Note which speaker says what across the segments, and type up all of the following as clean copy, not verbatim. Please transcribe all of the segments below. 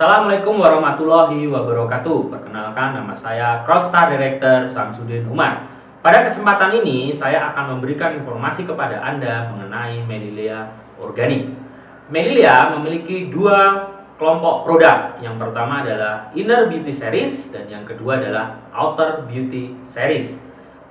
Speaker 1: Assalamualaikum warahmatullahi wabarakatuh. Perkenalkan, nama saya Crosstar Director Samsudin Umar. Pada kesempatan ini saya akan memberikan informasi kepada Anda mengenai Melilea Organik. Melilea memiliki dua kelompok produk. Yang pertama adalah Inner Beauty Series dan yang kedua adalah Outer Beauty Series.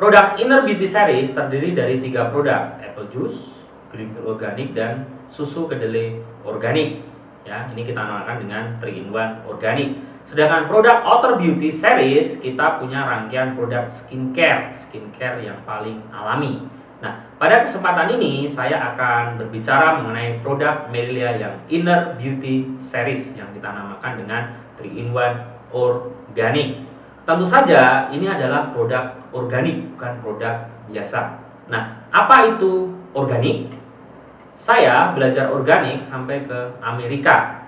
Speaker 1: Produk Inner Beauty Series terdiri dari tiga produk: apple juice, Greenfield Organic, dan susu kedelai organik. Ya, ini kita namakan dengan 3-in-1 organik. Sedangkan produk Outer Beauty Series kita punya rangkaian produk skincare yang paling alami. Nah, pada kesempatan ini saya akan berbicara mengenai produk Melilea yang Inner Beauty Series yang kita namakan dengan 3-in-1 organik. Tentu saja ini adalah produk organik, bukan produk biasa. Nah, apa itu organik? Saya belajar organik sampai ke Amerika.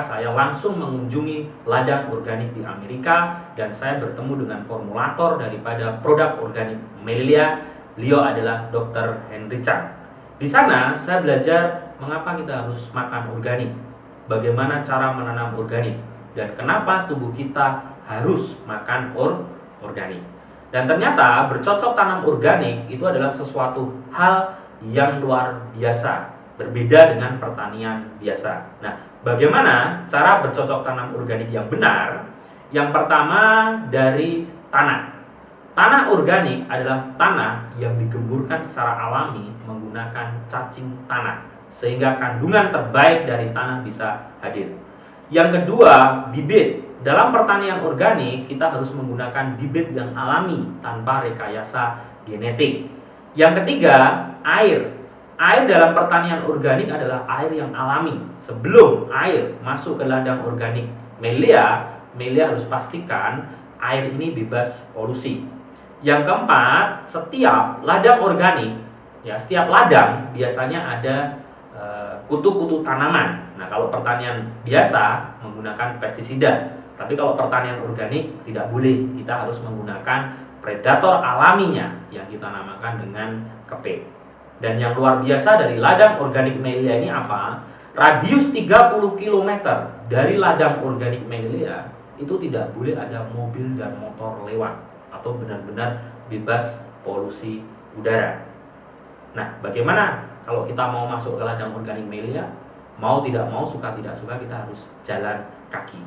Speaker 1: Saya langsung mengunjungi ladang organik di Amerika dan saya bertemu dengan formulator daripada produk organik Melilea. Beliau adalah Dr. Henry Chan. Di sana saya belajar mengapa kita harus makan organik, bagaimana cara menanam organik, dan kenapa tubuh kita harus makan organik. Dan ternyata bercocok tanam organik itu adalah sesuatu hal yang luar biasa, berbeda dengan pertanian biasa. Nah, bagaimana cara bercocok tanam organik yang benar? Yang pertama, dari tanah. Tanah organik adalah tanah yang digemburkan secara alami menggunakan cacing tanah, sehingga kandungan terbaik dari tanah bisa hadir. Yang kedua, bibit. Dalam pertanian organik, kita harus menggunakan bibit yang alami tanpa rekayasa genetik. Yang ketiga, air. Air dalam pertanian organik adalah air yang alami. Sebelum air masuk ke ladang organik Melilea harus pastikan air ini bebas polusi. Yang keempat, setiap ladang organik, ya, setiap ladang biasanya ada kutu-kutu tanaman. Nah, kalau pertanian biasa menggunakan pestisida, tapi kalau pertanian organik tidak boleh. Kita harus menggunakan predator alaminya yang kita namakan dengan kepe. Dan yang luar biasa dari ladang organik Melilea ini apa? Radius 30 km dari ladang organik Melilea itu tidak boleh ada mobil dan motor lewat atau benar-benar bebas polusi udara. Nah, bagaimana kalau kita mau masuk ke ladang organik Melilea? Mau tidak mau, suka tidak suka, kita harus jalan kaki.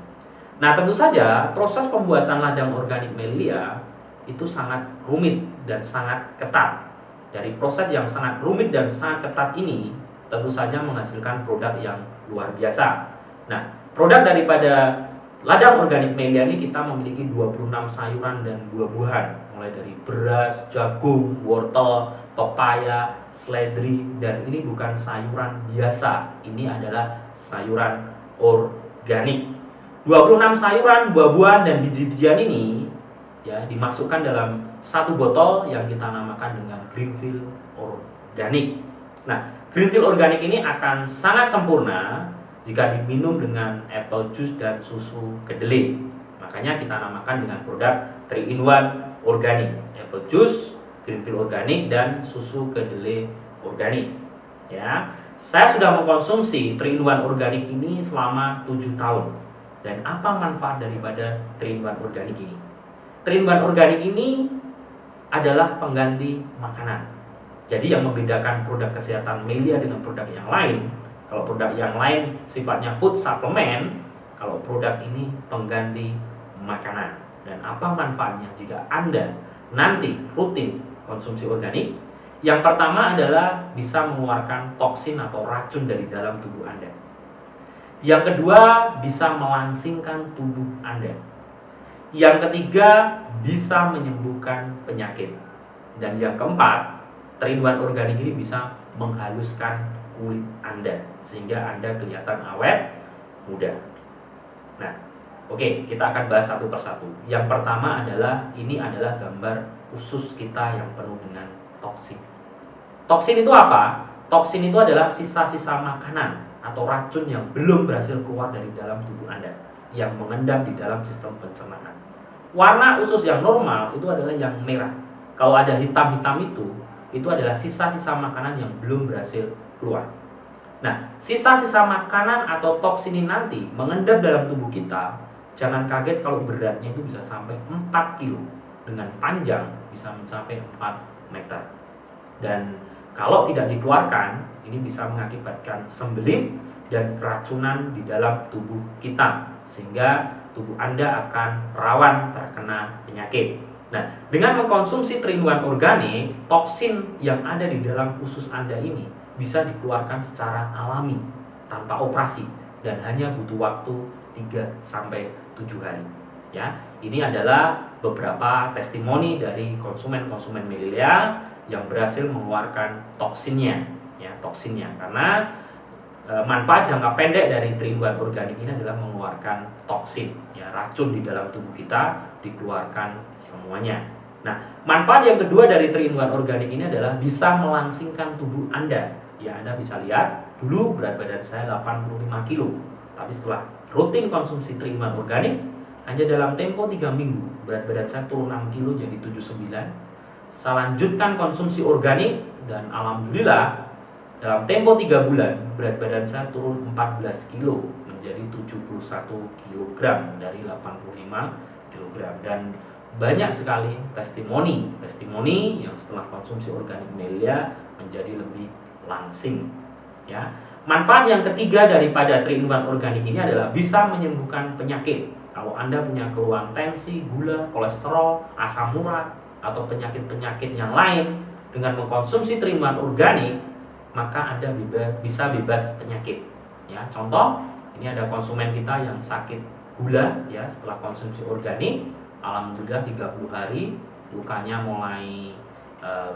Speaker 1: Nah, tentu saja proses pembuatan ladang organik Melilea itu sangat rumit dan sangat ketat. Dari proses yang sangat rumit dan sangat ketat ini tentu saja menghasilkan produk yang luar biasa. Nah, produk daripada ladang organik Melilea ini kita memiliki 26 sayuran dan buah-buahan, mulai dari beras, jagung, wortel, pepaya, seledri, dan ini bukan sayuran biasa. Ini adalah sayuran organik. 26 sayuran, buah-buahan, dan biji-bijian ini ya dimasukkan dalam satu botol yang kita namakan dengan Greenfield Organic. Nah, Greenfield Organic ini akan sangat sempurna jika diminum dengan apple juice dan susu kedelai. Makanya kita namakan dengan produk 3-in-1 Organic, apple juice, Greenfield Organic, dan susu kedelai organik. Ya, saya sudah mengkonsumsi 3-in-1 Organic ini selama 7 tahun. Dan apa manfaat daripada 3-in-1 Organic ini? 3-in-1 Organic ini adalah pengganti makanan. Jadi yang membedakan produk kesehatan Melilea dengan produk yang lain, kalau produk yang lain sifatnya food supplement, kalau produk ini pengganti makanan. Dan apa manfaatnya jika Anda nanti rutin konsumsi organik? Yang pertama adalah bisa mengeluarkan toksin atau racun dari dalam tubuh Anda. Yang kedua, bisa melangsingkan tubuh Anda. Yang ketiga, bisa menyembuhkan penyakit. Dan yang keempat, 3-in-1 Organic ini bisa menghaluskan kulit Anda sehingga Anda kelihatan awet muda. Nah, oke, kita akan bahas satu persatu. Yang pertama adalah, ini adalah gambar usus kita yang penuh dengan toksin. Toksin itu apa? Toksin itu adalah sisa-sisa makanan atau racun yang belum berhasil keluar dari dalam tubuh Anda, yang mengendap di dalam sistem pencernaan. Warna usus yang normal itu adalah yang merah. Kalau ada hitam-hitam itu adalah sisa-sisa makanan yang belum berhasil keluar. Nah, sisa-sisa makanan atau toksin ini nanti mengendap dalam tubuh kita. Jangan kaget kalau beratnya itu bisa sampai 4 kilo, dengan panjang bisa mencapai 4 meter. Dan kalau tidak dikeluarkan, ini bisa mengakibatkan sembelit dan keracunan di dalam tubuh kita, sehingga tubuh Anda akan rawan terkena penyakit. Nah, dengan mengkonsumsi 3-in-1 organik, toksin yang ada di dalam usus Anda ini bisa dikeluarkan secara alami tanpa operasi dan hanya butuh waktu 3-7 hari. Ya, ini adalah beberapa testimoni dari konsumen-konsumen Melilia yang berhasil mengeluarkan toksinnya, ya, toksinnya. Karena manfaat jangka pendek dari 3-in-1 organik ini adalah mengeluarkan toksin, ya, racun di dalam tubuh kita dikeluarkan semuanya. Nah, manfaat yang kedua dari 3-in-1 organik ini adalah bisa melangsingkan tubuh Anda. Ya, Anda bisa lihat, dulu berat badan saya 85 kilo, tapi setelah rutin konsumsi 3-in-1 organik, hanya dalam tempo 3 minggu, berat badan saya turun 6 kilo jadi 79. Saya lanjutkan konsumsi organik, dan alhamdulillah dalam tempo 3 bulan, berat badan saya turun 14 kilo menjadi 71 kg dari 85 kg. Dan banyak sekali testimoni yang setelah konsumsi organik Melilia menjadi lebih langsing. Ya. Manfaat yang ketiga daripada 3-in-1 organik ini adalah bisa menyembuhkan penyakit. Kalau Anda punya keluhan tensi, gula, kolesterol, asam urat, atau penyakit-penyakit yang lain, dengan mengkonsumsi 3-in-1 organik, maka Anda bisa bebas penyakit. Ya, contoh, ini ada konsumen kita yang sakit gula, ya, setelah konsumsi organik, alhamdulillah 30 hari lukanya mulai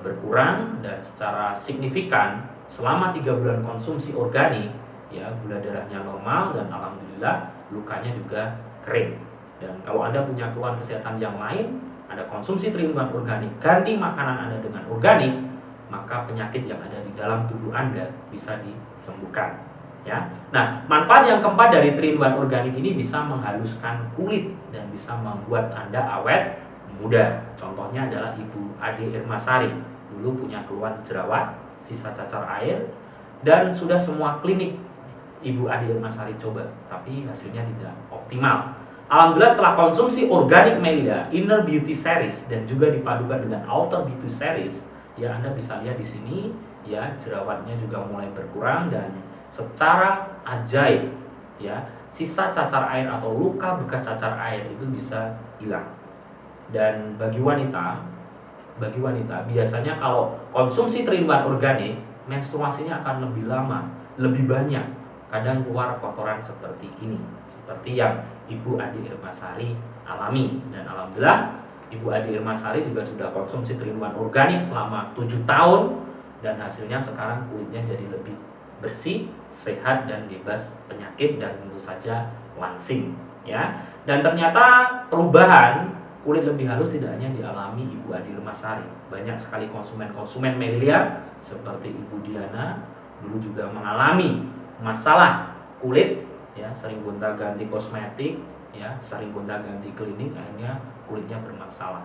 Speaker 1: berkurang, dan secara signifikan selama 3 bulan konsumsi organik, ya, gula darahnya normal dan alhamdulillah lukanya juga kering. Dan kalau Anda punya keluhan kesehatan yang lain, Anda konsumsi 3-in-1 organik, ganti makanan Anda dengan organik, maka penyakit yang ada di dalam tubuh Anda bisa disembuhkan. Ya. Nah, manfaat yang keempat dari 3-in-1 organik ini bisa menghaluskan kulit dan bisa membuat Anda awet muda. Contohnya adalah Ibu Ade Irmasari. Dulu punya keluhan jerawat, sisa cacar air, dan sudah semua klinik Ibu Ade Irmasari coba, tapi hasilnya tidak optimal. Alhamdulillah setelah konsumsi organik Melilia, Inner Beauty Series, dan juga dipadukan dengan Outer Beauty Series, ya, Anda bisa lihat di sini, ya, jerawatnya juga mulai berkurang dan secara ajaib, ya, sisa cacar air atau luka bekas cacar air itu bisa hilang. Dan bagi wanita biasanya kalau konsumsi 3-in-1 organik, menstruasinya akan lebih lama, lebih banyak, kadang keluar kotoran seperti ini, seperti yang Ibu Ade Irmasari alami. Dan alhamdulillah Ibu Ade Irmasari juga sudah konsumsi 3-in-1 organik selama 7 tahun, dan hasilnya sekarang kulitnya jadi lebih bersih, sehat, dan bebas penyakit, dan tentu saja langsing, ya. Dan ternyata perubahan kulit lebih halus tidak hanya dialami Ibu Ade Irmasari. Banyak sekali konsumen Melilia seperti Ibu Diana dulu juga mengalami masalah kulit, ya, sering gonta-ganti kosmetik, ya, sering gonta-ganti klinik, akhirnya kulitnya bermasalah.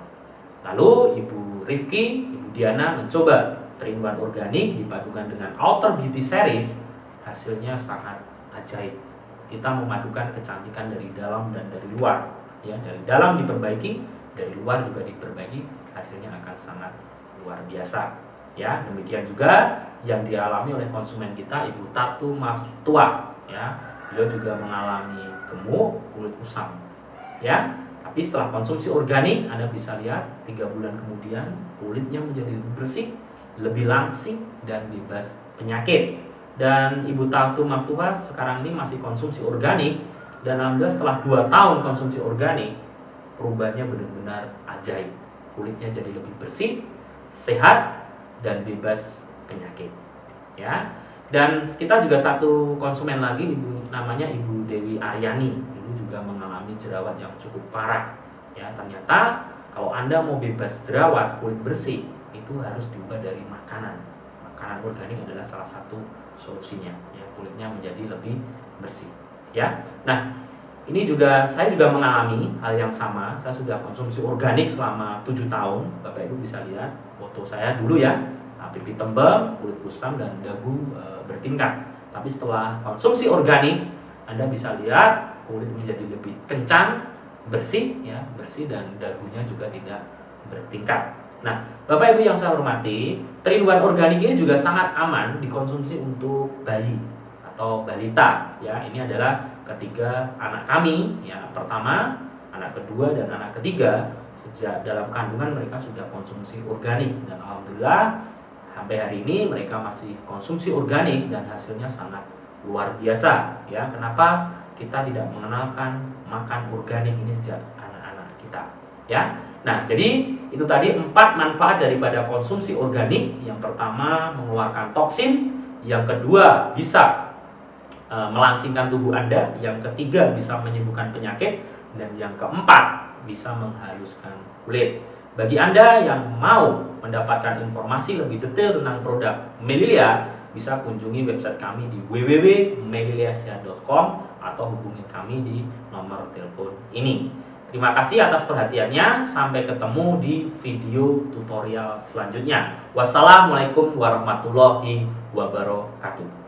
Speaker 1: Lalu Ibu Rifki, Ibu Diana mencoba 3-in-1 organik dipadukan dengan Outer Beauty Series, hasilnya sangat ajaib. Kita memadukan kecantikan dari dalam dan dari luar, ya, dari dalam diperbaiki, dari luar juga diperbaiki, hasilnya akan sangat luar biasa. Ya, demikian juga yang dialami oleh konsumen kita Ibu Tatu Maftua, ya. Beliau juga mengalami gemuk, kulit kusam, ya. Tapi setelah konsumsi organik, Anda bisa lihat 3 bulan kemudian kulitnya menjadi lebih bersih, lebih langsing, dan bebas penyakit. Dan Ibu Tatu Maftua sekarang ini masih konsumsi organik, dan alhamdulillah setelah 2 tahun konsumsi organik, perubahannya benar-benar ajaib. Kulitnya jadi lebih bersih, sehat, dan bebas penyakit. Ya. Dan kita juga satu konsumen lagi, namanya Ibu Dewi Aryani. Ibu juga mengalami jerawat yang cukup parah. Ya, ternyata kalau Anda mau bebas jerawat, kulit bersih, itu harus diubah dari makanan. Makanan organik adalah salah satu solusinya. Ya, kulitnya menjadi lebih bersih. Ya. Nah, ini juga saya juga mengalami hal yang sama. Saya sudah konsumsi organik selama 7 tahun. Bapak Ibu bisa lihat foto saya dulu, ya. Pipi tembem, kulit kusam, dan dagu bertingkat. Tapi setelah konsumsi organik, Anda bisa lihat kulit menjadi lebih kencang, bersih dan dagunya juga tidak bertingkat. Nah, Bapak Ibu yang saya hormati, 3-in-1 organik ini juga sangat aman dikonsumsi untuk bayi atau balita ya. Ini adalah ketiga anak kami ya, pertama, anak kedua dan anak ketiga. Sejak dalam kandungan mereka sudah konsumsi organik dan alhamdulillah sampai hari ini mereka masih konsumsi organik dan hasilnya sangat luar biasa ya. Kenapa kita tidak mengenalkan makan organik ini sejak anak-anak kita ya. Nah, jadi itu tadi 4 manfaat daripada konsumsi organik. Yang pertama, mengeluarkan toksin. Yang kedua, bisa melangsingkan tubuh Anda. Yang ketiga, bisa menyembuhkan penyakit. Dan yang keempat, bisa menghaluskan kulit. Bagi Anda yang mau mendapatkan informasi lebih detail tentang produk Melilia, bisa kunjungi website kami di www.meliliasia.com atau hubungi kami di nomor telepon ini. Terima kasih atas perhatiannya. Sampai ketemu di video tutorial selanjutnya. Wassalamualaikum warahmatullahi wabarakatuh.